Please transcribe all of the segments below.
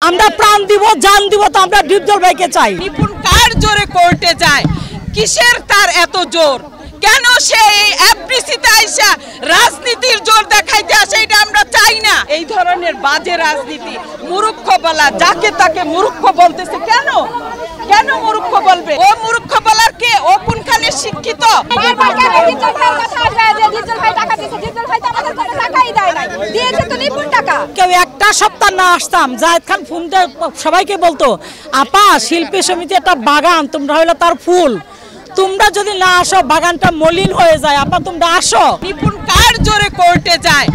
আমরা প্রাণ দিব জান দিব তো আমরা ডিপজল ভাইকে চাই। নিপুণ কার জোরে কোর্টে যায়, কিসের তার এত জোর, কেন সে এই এফডিসিতে আইসা রাজনীতির জোর দেখাইতে আসে, এটা আমরা চাই না। এই ধরনের বাজে রাজনীতি, মূর্খ বলা, যাকে তাকে মূর্খ বলতেছে, কেন কেন মূর্খ বলবে? ও মূর্খ বলার কে? ও কোনখানে শিক্ষিত? কেউ একটা সপ্তাহ না আসতাম, জায়েদ খান ফোন দিয়ে সবাইকে বলতো, আপা শিল্পী সমিতি একটা বাগান, তোমরা হইলো তার ফুল, তোমরা যদি না আসো বাগানটা মলিন হয়ে যায়, আপা তোমরা আসো। নিপুণ কার জোরে কোর্টে যায়,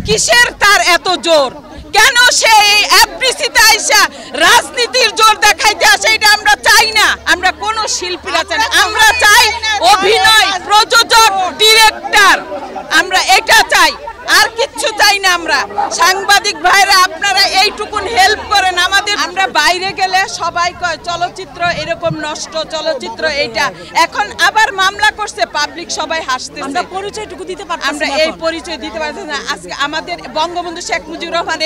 কিসের তার এত জোর, কেন সে এই এফডিসিতে আইসা রাজনীতির জোর দেখাইতে আসে, এটা আমরা চাই না। আমরা কোন শিল্পীরা চাই না, আমরা চাই অভিনয়, প্রযোজক, ডিরেক্টর, আমরা এটা চাই, আর কিচ্ছু চাই না। আমরা সাংবাদিক ভাইরা আপনারা এইটুকুন হেল্প করেন আমাদের। আমরা বাইরে গেলে সবাই কয় চলচ্চিত্র এরকম নষ্ট, চলচ্চিত্র এইটা, এখন আবার মামলা করছে পাবলিক, সবাই হাসতেছে। আমরা পরিচয়টুকু দিতে পারছি, আমরা এই পরিচয় দিতে পারছি না। আজকে আমাদের বঙ্গবন্ধু শেখ মুজিবুর রহমান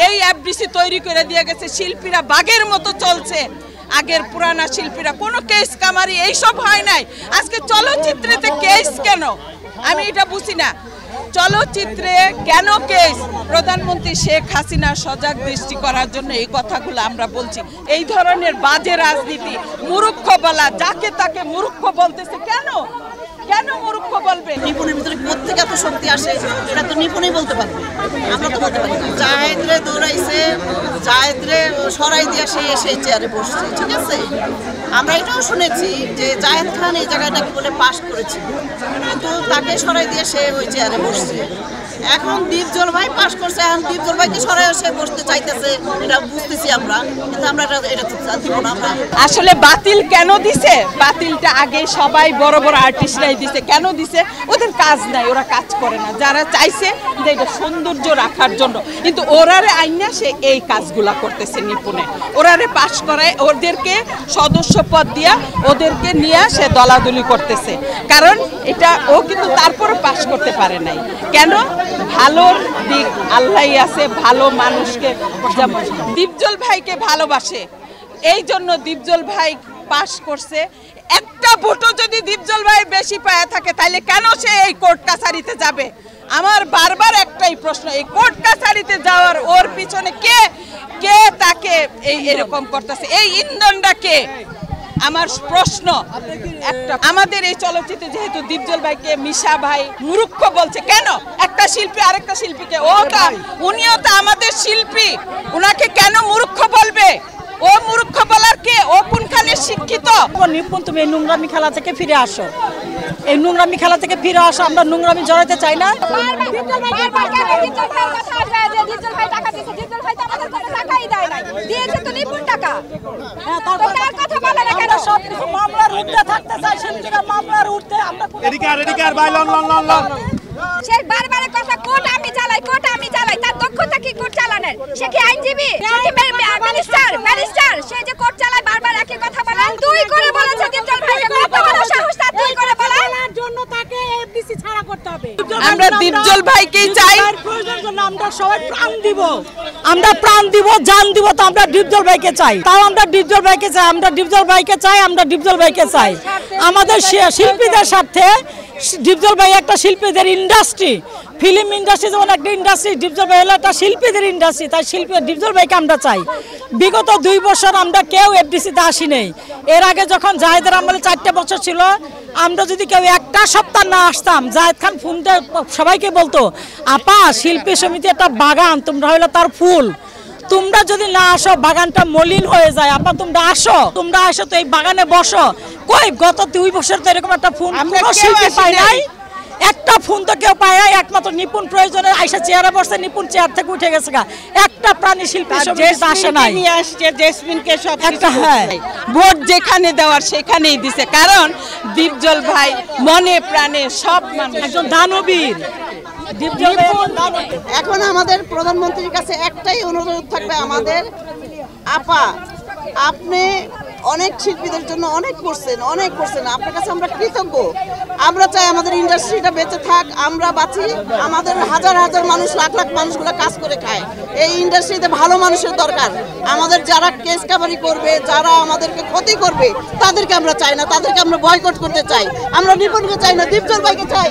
এই এফডিসি তৈরি করে দিয়ে গেছে, শিল্পীরা বাঘের মতো চলছে। আগের পুরানা শিল্পীরা কোনো কেস কামারি এইসব হয় নাই, আজকে চলচ্চিত্রেতে কেস কেন আমি এটা বুঝি না। চলচ্চিত্রে কেন কেস? প্রধানমন্ত্রী শেখ হাসিনা সজাগ দৃষ্টি করার জন্য এই কথাগুলো আমরা বলছি। এই ধরনের বাজে রাজনীতি, মূর্খ বলা, যাকে তাকে মূর্খ বলতেছে, কেন কেন মূর্খ বলবে? নিপুণের ভিতরে কোত্থেকে এত শক্তি আসে, এটা তো নিপুণই বলতে পারবে, আমরা তো বলতে পারি না। জায়েদরে দৌড়াইছে, জায়েদরে সরাই দিয়ে সে এসে চেয়ারে বসছে, ঠিক আছে। আমরা এটাও শুনেছি যে জায়েদ খান এই জায়গাটাকে বলে পাশ করেছে, কিন্তু তাকে সরাই দিয়ে সে ওই চেয়ারে বসছে। এখন ডিপজল ভাই পাশ করছে, এখন ডিপজল ভাইকে সরাই সে বসতে চাইতেছে, এটা বুঝতেছি আমরা, কিন্তু আমরা এটা তো দিব না। আমরা আসলে বাতিল কেন দিছে? বাতিলটা আগে সবাই বড় বড় আর্টিস্টরাই দিছে। কেন দিছে? ওদের কাজ নাই, ওরা কাজ করে না। যারা চাইছে যে এটা সৌন্দর্য রাখার জন্য, কিন্তু ওরারে আইনা সে এই কাজগুলা করতেছে নিপুণে। ওরারে পাশ করায়, ওদেরকে সদস্য পদ দিয়া ওদেরকে নিয়ে সে দলাদলি করতেছে, কারণ এটা ও কিন্তু তারপরে পাশ করতে পারে নাই। কেন? ভালোর দিক আল্লাহই আছে, ভালো মানুষকে, ডিপজল ভাইকে ভালোবাসে, এই জন্য ডিপজল ভাই পাশ করছে। একটা ভোটও যদি ডিপজল ভাই বেশি পায় থাকে, তাহলে কেন সে এই কোর্ট কাছারিতে যাবে? আমার বারবার একটাই প্রশ্ন, এই কোর্ট কাছারিতে যাওয়ার ওর পিছনে কে কে তাকে এরকম করতেছে? এই ইন্ধনটা কে? আমার প্রশ্ন একটা, আমাদের এই চলচ্চিত্রে যেহেতু ডিপজল ভাইকে মিশা ভাই মূর্খ বলছে, কেন? একটা শিল্পী আরেকটা শিল্পীকে, উনিও তো আমাদের শিল্পী, উনাকে কেন মূর্খ বলবে? ও মূর্খ বলার কে? ও কোনখানে শিক্ষিত? নিপুণ তুমি এই নোংরামি খেলা থেকে ফিরে আসো, এই নোংরামি খেলা থেকে ফিরে আসো, আমরা নোংরামি জড়াইতে চাই না। মামলার উঠতে থাকতে চাই, শিল্পীরা মামলার উঠতে আমরা সে বারবার কথা, কোর্ট আমি চালাই, কোর্ট আমি চালাই, তার দক্ষতা কি কোর্ট চালানোর? সে কি আইনজীবী? ব্যারিস্টার, সে যে কোর্ট চালায় বারবার একই কথা বলে। তুই করে বলেছে ডিপজল ভাইকে, কত বড় সাহস তার, তুই করে বলার জন্য তাকে এফডিসি ছাড়া করতে হবে। আমরা ডিপজল ভাইকেই চাই, প্রয়োজনের জন্য আমরা সবাই প্রাণ দিব, আমরা প্রাণ দিব জান দিব তো আমরা ডিপজল ভাইকে চাই। তাও আমরা ডিপজল ভাইকে চাই, আমরা ডিপজল ভাইকে চাই, আমরা ডিপজল ভাইকে চাই। আমাদের শিল্পীদের স্বার্থে, ডিপজল ভাই একটা শিল্পীদের ইন্ডাস্ট্রি, ফিল্ম ইন্ডাস্ট্রি যেমন একটা ইন্ডাস্ট্রি, ডিপজল ভাই হলো একটা শিল্পীদের ইন্ডাস্ট্রি, তাই শিল্পী ডিপজল ভাইকে আমরা চাই। বিগত 2 বছর আমরা কেউ এফডিসিতে আসি নাই। এর আগে যখন জায়েদের আমলে 4টা বছর ছিল, আমরা যদি কেউ একটা সপ্তাহ না আসতাম, জায়েদ খান ফোন দিয়ে সবাইকে বলতো, আপা শিল্পী সমিতি একটা বাগান, তোমরা হইলো তার ফুল, তোমরা যদি না আসো বাগানটা মলিন হয়ে যায়, আপা তোমরা আসো, তোমরা আসো তো এই বাগানে বসো। কই গত 2 বছর তো এরকম একটা ফোন কোনো শিল্পী পায় নাই, একটা ফোন তো কেউ পায় নাই। একমাত্র নিপুণ প্রয়োজনে আইসা চেয়ারে বসছে, নিপুণ চেয়ার থেকে উঠে গেছে, একটা প্রাণী শিল্পী আসে নাই। নিয়ে আসছে জেসমিনকে, সব একটা, হ্যাঁ, ভোট যেখানে দেওয়ার সেখানেই দিছে, কারণ ডিপজল ভাই মনে প্রাণে সব মানুষ, একজন দানবীর। এখন আমাদের প্রধানমন্ত্রীর কাছে একটাই অনুরোধ থাকবে আমাদের, আপা আপনি অনেক শিল্পীদের জন্য অনেক করছেন আপনার কাছে আমরা কৃতজ্ঞ। আমরা চাই আমাদের ইন্ডাস্ট্রিটা বেঁচে থাক, আমরা বাঁচি, আমাদের হাজার হাজার মানুষ লাখ লাখ মানুষগুলো কাজ করে খায়। এই ইন্ডাস্ট্রিতে ভালো মানুষের দরকার। আমাদের যারা কেস কাবারি করবে, যারা আমাদেরকে ক্ষতি করবে, তাদেরকে আমরা চাই না, তাদেরকে আমরা বয়কট করতে চাই। আমরা নিপুণকে চাই না, দীপজল ভাইকে চাই।